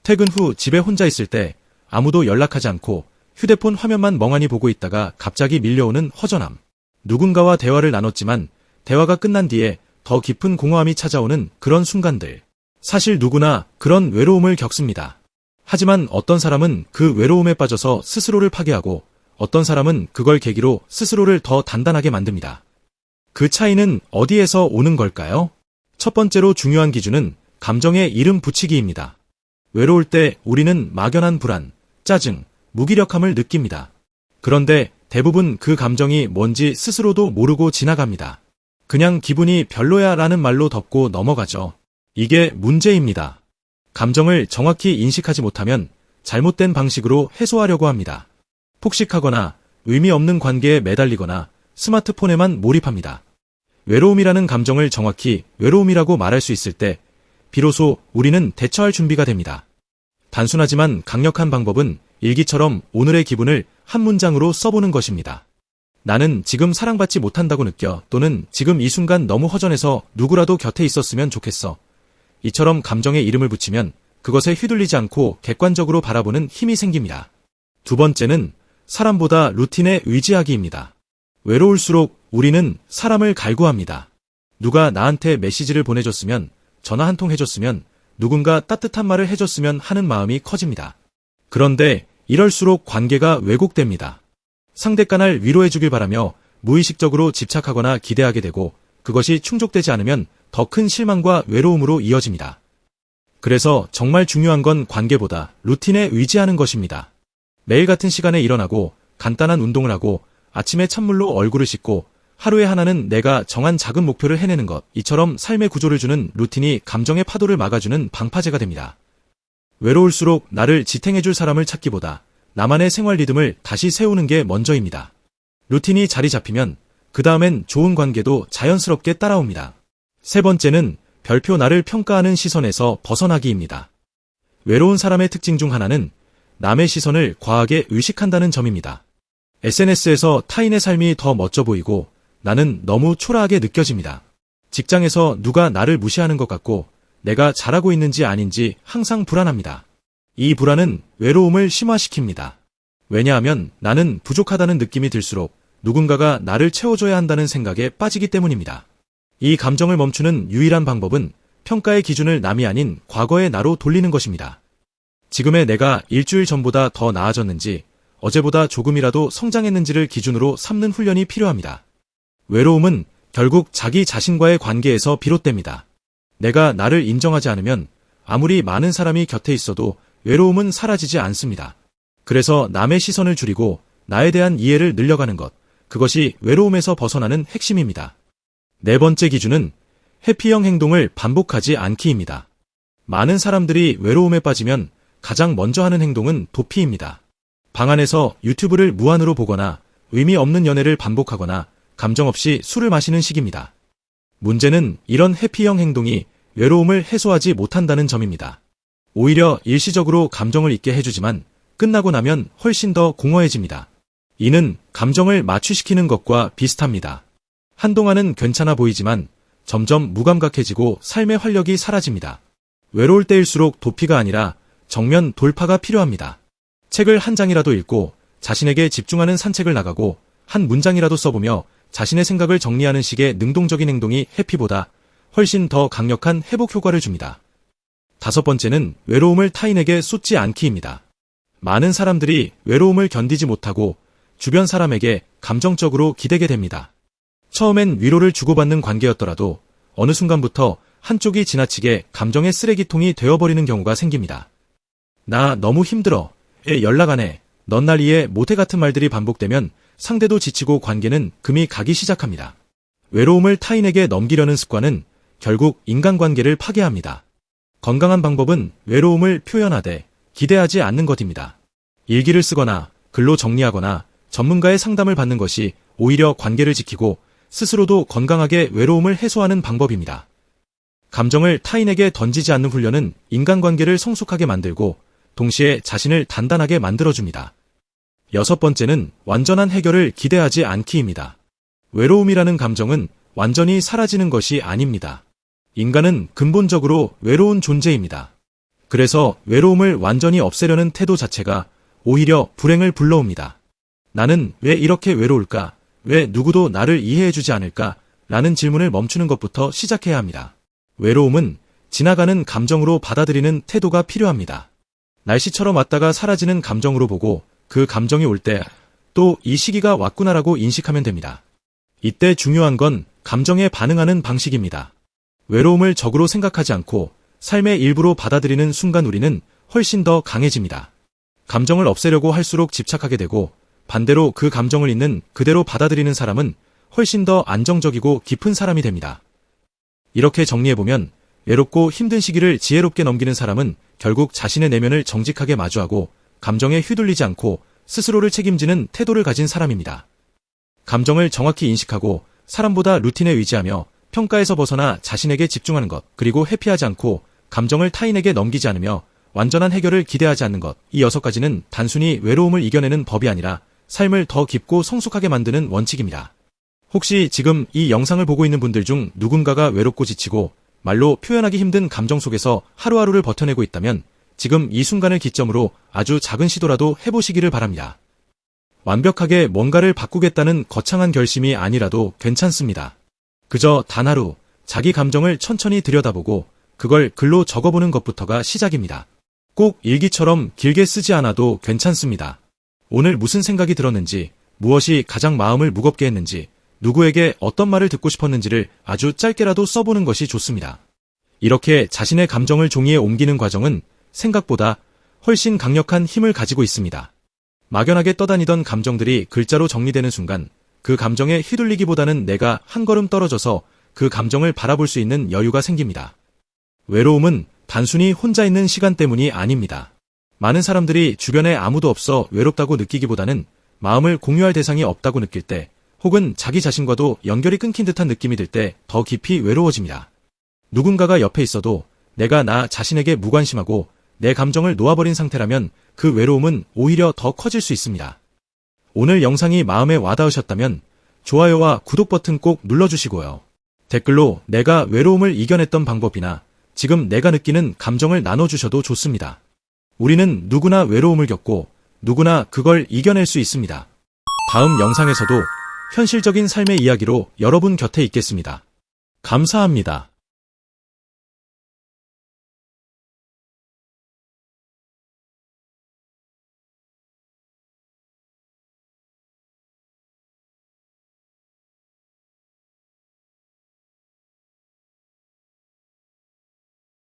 퇴근 후 집에 혼자 있을 때 아무도 연락하지 않고 휴대폰 화면만 멍하니 보고 있다가 갑자기 밀려오는 허전함. 누군가와 대화를 나눴지만 대화가 끝난 뒤에 더 깊은 공허함이 찾아오는 그런 순간들. 사실 누구나 그런 외로움을 겪습니다. 하지만 어떤 사람은 그 외로움에 빠져서 스스로를 파괴하고 어떤 사람은 그걸 계기로 스스로를 더 단단하게 만듭니다. 그 차이는 어디에서 오는 걸까요? 첫 번째로 중요한 기준은 감정에 이름 붙이기입니다. 외로울 때 우리는 막연한 불안, 짜증, 무기력함을 느낍니다. 그런데 대부분 그 감정이 뭔지 스스로도 모르고 지나갑니다. 그냥 기분이 별로야 라는 말로 덮고 넘어가죠. 이게 문제입니다. 감정을 정확히 인식하지 못하면 잘못된 방식으로 해소하려고 합니다. 폭식하거나 의미 없는 관계에 매달리거나 스마트폰에만 몰입합니다. 외로움이라는 감정을 정확히 외로움이라고 말할 수 있을 때 비로소 우리는 대처할 준비가 됩니다. 단순하지만 강력한 방법은 일기처럼 오늘의 기분을 한 문장으로 써보는 것입니다. 나는 지금 사랑받지 못한다고 느껴, 또는 지금 이 순간 너무 허전해서 누구라도 곁에 있었으면 좋겠어. 이처럼 감정에 이름을 붙이면 그것에 휘둘리지 않고 객관적으로 바라보는 힘이 생깁니다. 두 번째는 사람보다 루틴에 의지하기입니다. 외로울수록 우리는 사람을 갈구합니다. 누가 나한테 메시지를 보내줬으면, 전화 한 통 해줬으면, 누군가 따뜻한 말을 해줬으면 하는 마음이 커집니다. 그런데 이럴수록 관계가 왜곡됩니다. 상대간을 위로해주길 바라며 무의식적으로 집착하거나 기대하게 되고 그것이 충족되지 않으면 더 큰 실망과 외로움으로 이어집니다. 그래서 정말 중요한 건 관계보다 루틴에 의지하는 것입니다. 매일 같은 시간에 일어나고 간단한 운동을 하고 아침에 찬물로 얼굴을 씻고 하루에 하나는 내가 정한 작은 목표를 해내는 것, 이처럼 삶의 구조를 주는 루틴이 감정의 파도를 막아주는 방파제가 됩니다. 외로울수록 나를 지탱해줄 사람을 찾기보다 나만의 생활 리듬을 다시 세우는 게 먼저입니다. 루틴이 자리 잡히면 그 다음엔 좋은 관계도 자연스럽게 따라옵니다. 세 번째는 별표 나를 평가하는 시선에서 벗어나기입니다. 외로운 사람의 특징 중 하나는 남의 시선을 과하게 의식한다는 점입니다. SNS에서 타인의 삶이 더 멋져 보이고 나는 너무 초라하게 느껴집니다. 직장에서 누가 나를 무시하는 것 같고 내가 잘하고 있는지 아닌지 항상 불안합니다. 이 불안은 외로움을 심화시킵니다. 왜냐하면 나는 부족하다는 느낌이 들수록 누군가가 나를 채워줘야 한다는 생각에 빠지기 때문입니다. 이 감정을 멈추는 유일한 방법은 평가의 기준을 남이 아닌 과거의 나로 돌리는 것입니다. 지금의 내가 일주일 전보다 더 나아졌는지, 어제보다 조금이라도 성장했는지를 기준으로 삼는 훈련이 필요합니다. 외로움은 결국 자기 자신과의 관계에서 비롯됩니다. 내가 나를 인정하지 않으면 아무리 많은 사람이 곁에 있어도 외로움은 사라지지 않습니다. 그래서 남의 시선을 줄이고 나에 대한 이해를 늘려가는 것, 그것이 외로움에서 벗어나는 핵심입니다. 네 번째 기준은 회피형 행동을 반복하지 않기입니다. 많은 사람들이 외로움에 빠지면 가장 먼저 하는 행동은 도피입니다. 방 안에서 유튜브를 무한으로 보거나 의미 없는 연애를 반복하거나 감정 없이 술을 마시는 식입니다. 문제는 이런 회피형 행동이 외로움을 해소하지 못한다는 점입니다. 오히려 일시적으로 감정을 잊게 해주지만 끝나고 나면 훨씬 더 공허해집니다. 이는 감정을 마취시키는 것과 비슷합니다. 한동안은 괜찮아 보이지만 점점 무감각해지고 삶의 활력이 사라집니다. 외로울 때일수록 도피가 아니라 정면 돌파가 필요합니다. 책을 한 장이라도 읽고 자신에게 집중하는 산책을 나가고 한 문장이라도 써보며 자신의 생각을 정리하는 식의 능동적인 행동이 회피보다 훨씬 더 강력한 회복 효과를 줍니다. 다섯 번째는 외로움을 타인에게 쏟지 않기입니다. 많은 사람들이 외로움을 견디지 못하고 주변 사람에게 감정적으로 기대게 됩니다. 처음엔 위로를 주고받는 관계였더라도 어느 순간부터 한쪽이 지나치게 감정의 쓰레기통이 되어버리는 경우가 생깁니다. 나 너무 힘들어. 연락 안 해. 넌 날 이해 못해 같은 말들이 반복되면 상대도 지치고 관계는 금이 가기 시작합니다. 외로움을 타인에게 넘기려는 습관은 결국 인간관계를 파괴합니다. 건강한 방법은 외로움을 표현하되 기대하지 않는 것입니다. 일기를 쓰거나 글로 정리하거나 전문가의 상담을 받는 것이 오히려 관계를 지키고 스스로도 건강하게 외로움을 해소하는 방법입니다. 감정을 타인에게 던지지 않는 훈련은 인간관계를 성숙하게 만들고 동시에 자신을 단단하게 만들어줍니다. 여섯 번째는 완전한 해결을 기대하지 않기입니다. 외로움이라는 감정은 완전히 사라지는 것이 아닙니다. 인간은 근본적으로 외로운 존재입니다. 그래서 외로움을 완전히 없애려는 태도 자체가 오히려 불행을 불러옵니다. 나는 왜 이렇게 외로울까? 왜 누구도 나를 이해해주지 않을까? 라는 질문을 멈추는 것부터 시작해야 합니다. 외로움은 지나가는 감정으로 받아들이는 태도가 필요합니다. 날씨처럼 왔다가 사라지는 감정으로 보고 그 감정이 올 때 또 이 시기가 왔구나라고 인식하면 됩니다. 이때 중요한 건 감정에 반응하는 방식입니다. 외로움을 적으로 생각하지 않고 삶의 일부로 받아들이는 순간 우리는 훨씬 더 강해집니다. 감정을 없애려고 할수록 집착하게 되고 반대로 그 감정을 있는 그대로 받아들이는 사람은 훨씬 더 안정적이고 깊은 사람이 됩니다. 이렇게 정리해보면 외롭고 힘든 시기를 지혜롭게 넘기는 사람은 결국 자신의 내면을 정직하게 마주하고 감정에 휘둘리지 않고 스스로를 책임지는 태도를 가진 사람입니다. 감정을 정확히 인식하고 사람보다 루틴에 의지하며 평가에서 벗어나 자신에게 집중하는 것, 그리고 회피하지 않고 감정을 타인에게 넘기지 않으며 완전한 해결을 기대하지 않는 것, 이 6가지는 단순히 외로움을 이겨내는 법이 아니라 삶을 더 깊고 성숙하게 만드는 원칙입니다. 혹시 지금 이 영상을 보고 있는 분들 중 누군가가 외롭고 지치고 말로 표현하기 힘든 감정 속에서 하루하루를 버텨내고 있다면 지금 이 순간을 기점으로 아주 작은 시도라도 해보시기를 바랍니다. 완벽하게 뭔가를 바꾸겠다는 거창한 결심이 아니라도 괜찮습니다. 그저 단 하루 자기 감정을 천천히 들여다보고 그걸 글로 적어보는 것부터가 시작입니다. 꼭 일기처럼 길게 쓰지 않아도 괜찮습니다. 오늘 무슨 생각이 들었는지, 무엇이 가장 마음을 무겁게 했는지, 누구에게 어떤 말을 듣고 싶었는지를 아주 짧게라도 써보는 것이 좋습니다. 이렇게 자신의 감정을 종이에 옮기는 과정은 생각보다 훨씬 강력한 힘을 가지고 있습니다. 막연하게 떠다니던 감정들이 글자로 정리되는 순간 그 감정에 휘둘리기보다는 내가 한 걸음 떨어져서 그 감정을 바라볼 수 있는 여유가 생깁니다. 외로움은 단순히 혼자 있는 시간 때문이 아닙니다. 많은 사람들이 주변에 아무도 없어 외롭다고 느끼기보다는 마음을 공유할 대상이 없다고 느낄 때, 혹은 자기 자신과도 연결이 끊긴 듯한 느낌이 들 때 더 깊이 외로워집니다. 누군가가 옆에 있어도 내가 나 자신에게 무관심하고 내 감정을 놓아버린 상태라면 그 외로움은 오히려 더 커질 수 있습니다. 오늘 영상이 마음에 와닿으셨다면 좋아요와 구독 버튼 꼭 눌러주시고요. 댓글로 내가 외로움을 이겨냈던 방법이나 지금 내가 느끼는 감정을 나눠주셔도 좋습니다. 우리는 누구나 외로움을 겪고 누구나 그걸 이겨낼 수 있습니다. 다음 영상에서도 현실적인 삶의 이야기로 여러분 곁에 있겠습니다. 감사합니다.